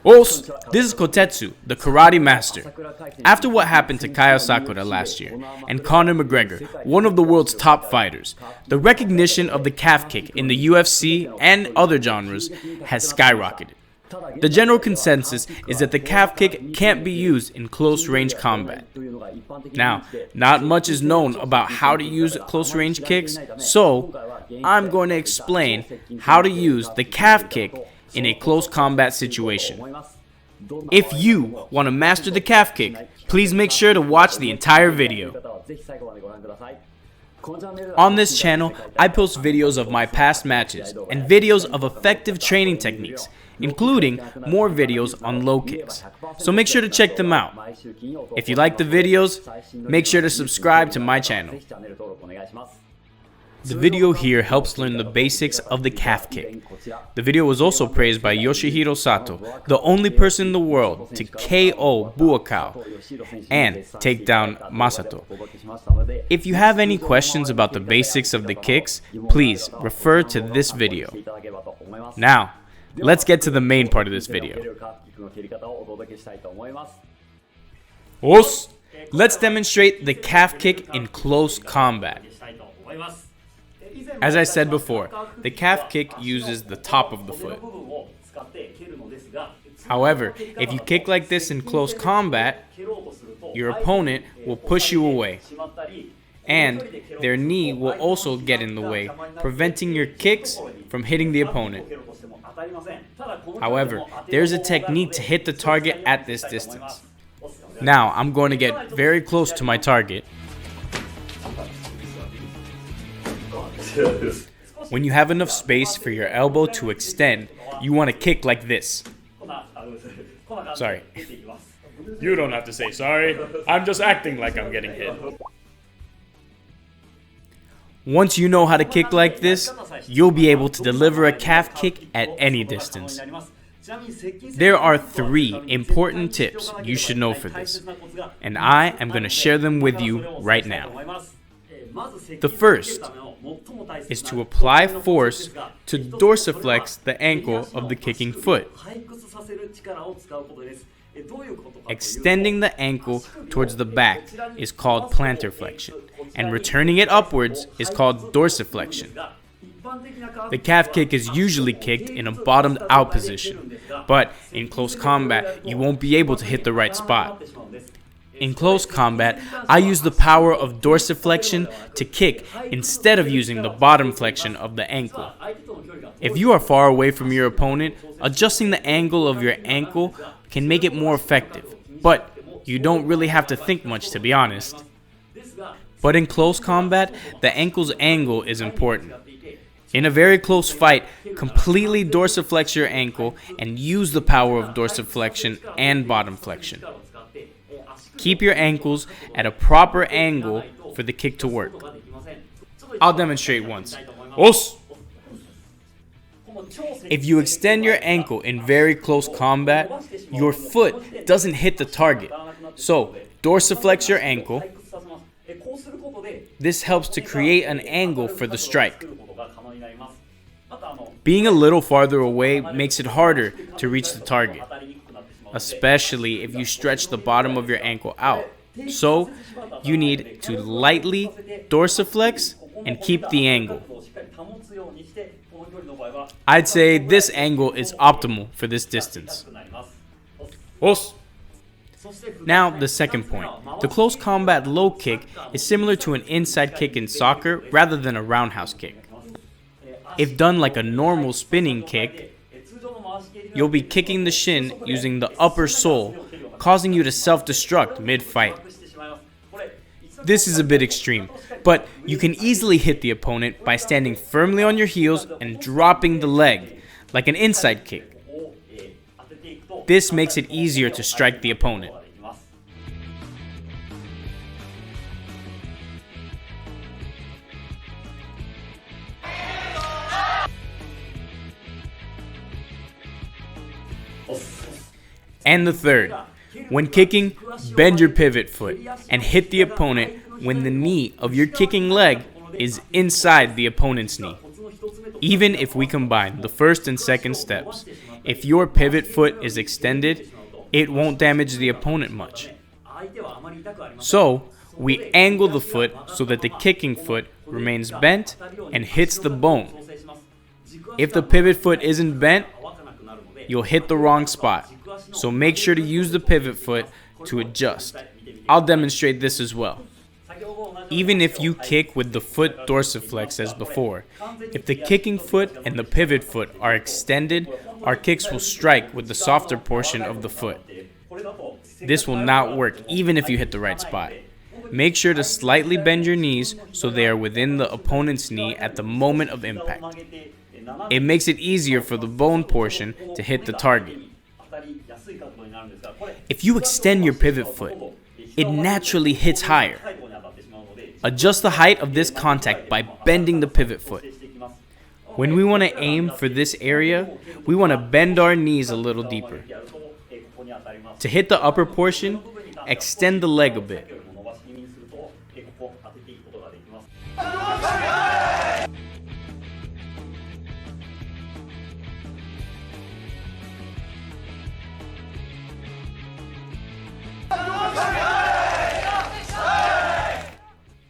Os, this is Kouketsu, the karate master. After what happened to Kai Asakura last year, and Conor McGregor, one of the world's top fighters, the recognition of the calf kick in the UFC and other genres has skyrocketed. The general consensus is that the calf kick can't be used in close-range combat. Now, not much is known about how to use close-range kicks, so I'm going to explain how to use the calf kick in a close combat situation. If you want to master the calf kick, please make sure to watch the entire video. On this channel, I post videos of my past matches and videos of effective training techniques, including more videos on low kicks. So make sure to check them out. If you like the videos, make sure to subscribe to my channel. The video here helps learn the basics of the calf kick. The video was also praised by Yoshihiro Sato, the only person in the world to KO Buakao and take down Masato. If you have any questions about the basics of the kicks, please refer to this video. Now, let's get to the main part of this video. Os, let's demonstrate the calf kick in close combat. As I said before, the calf kick uses the top of the foot. However, if you kick like this in close combat, your opponent will push you away, and their knee will also get in the way, preventing your kicks from hitting the opponent. However, there's a technique to hit the target at this distance. Now, I'm going to get very close to my target. When you have enough space for your elbow to extend, you want to kick like this. Sorry. You don't have to say sorry. I'm just acting like I'm getting hit. Once you know how to kick like this, you'll be able to deliver a calf kick at any distance. There are 3 important tips you should know for this, and I am going to share them with you right now. The first is to apply force to dorsiflex the ankle of the kicking foot. Extending the ankle towards the back is called plantar flexion, and returning it upwards is called dorsiflexion. The calf kick is usually kicked in a bottomed out position, but in close combat, you won't be able to hit the right spot. In close combat, I use the power of dorsiflexion to kick instead of using the bottom flexion of the ankle. If you are far away from your opponent, adjusting the angle of your ankle can make it more effective, but you don't really have to think much, to be honest. But in close combat, the ankle's angle is important. In a very close fight, completely dorsiflex your ankle and use the power of dorsiflexion and bottom flexion. Keep your ankles at a proper angle for the kick to work. I'll demonstrate once. Os! If you extend your ankle in very close combat, your foot doesn't hit the target. So, dorsiflex your ankle. This helps to create an angle for the strike. Being a little farther away makes it harder to reach the target, especially if you stretch the bottom of your ankle out. So, you need to lightly dorsiflex and keep the angle. I'd say this angle is optimal for this distance. Os. Now, the second point. The close combat low kick is similar to an inside kick in soccer rather than a roundhouse kick. If done like a normal spinning kick, you'll be kicking the shin using the upper sole, causing you to self-destruct mid-fight. This is a bit extreme, but you can easily hit the opponent by standing firmly on your heels and dropping the leg, like an inside kick. This makes it easier to strike the opponent. And the third, when kicking, bend your pivot foot and hit the opponent when the knee of your kicking leg is inside the opponent's knee. Even if we combine the first and second steps, If your pivot foot is extended, it won't damage the opponent much. So, we angle the foot so that the kicking foot remains bent and hits the bone. If the pivot foot isn't bent, you'll hit the wrong spot. So make sure to use the pivot foot to adjust. I'll demonstrate this as well. Even if you kick with the foot dorsiflex as before, if the kicking foot and the pivot foot are extended, our kicks will strike with the softer portion of the foot. This will not work even if you hit the right spot. Make sure to slightly bend your knees so they are within the opponent's knee at the moment of impact. It makes it easier for the bone portion to hit the target. If you extend your pivot foot, it naturally hits higher. Adjust the height of this contact by bending the pivot foot. When we want to aim for this area, we want to bend our knees a little deeper. To hit the upper portion, extend the leg a bit.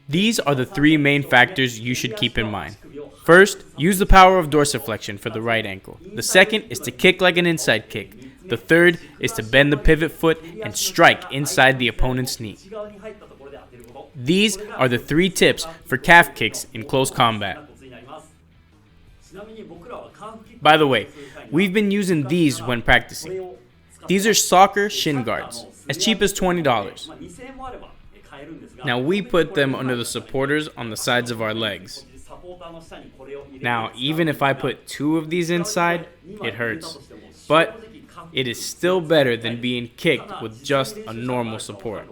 These are the three main factors you should keep in mind. First, use the power of dorsiflexion for the right ankle. The second is to kick like an inside kick. The third is to bend the pivot foot and strike inside the opponent's knee. These are the 3 tips for calf kicks in close combat. By the way, we've been using these when practicing. These are soccer shin guards, as cheap as $20. Now we put them under the supporters on the sides of our legs. Now, even if I put 2 of these inside, it hurts. But it is still better than being kicked with just a normal support.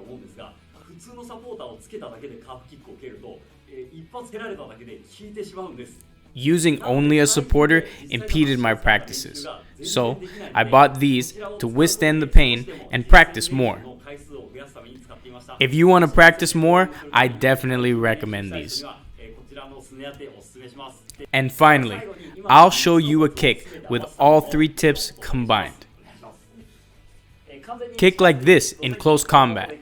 Using only a supporter impeded my practices, so I bought these to withstand the pain and practice more. If you want to practice more, I definitely recommend these. And finally, I'll show you a kick with all 3 tips combined. Kick like this in close combat.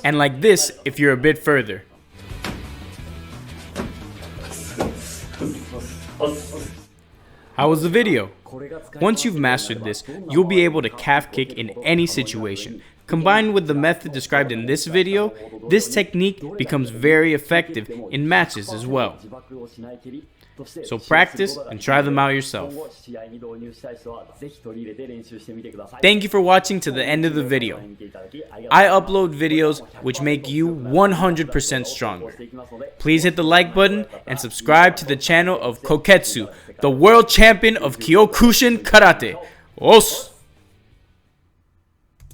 And like this if you're a bit further. How was the video? Once you've mastered this, you'll be able to calf kick in any situation. Combined with the method described in this video, this technique becomes very effective in matches as well. So practice and try them out yourself. Thank you for watching to the end of the video. I upload videos which make you 100% stronger. Please hit the like button and subscribe to the channel of Kouketsu, the world champion of Kyokushin karate. Os!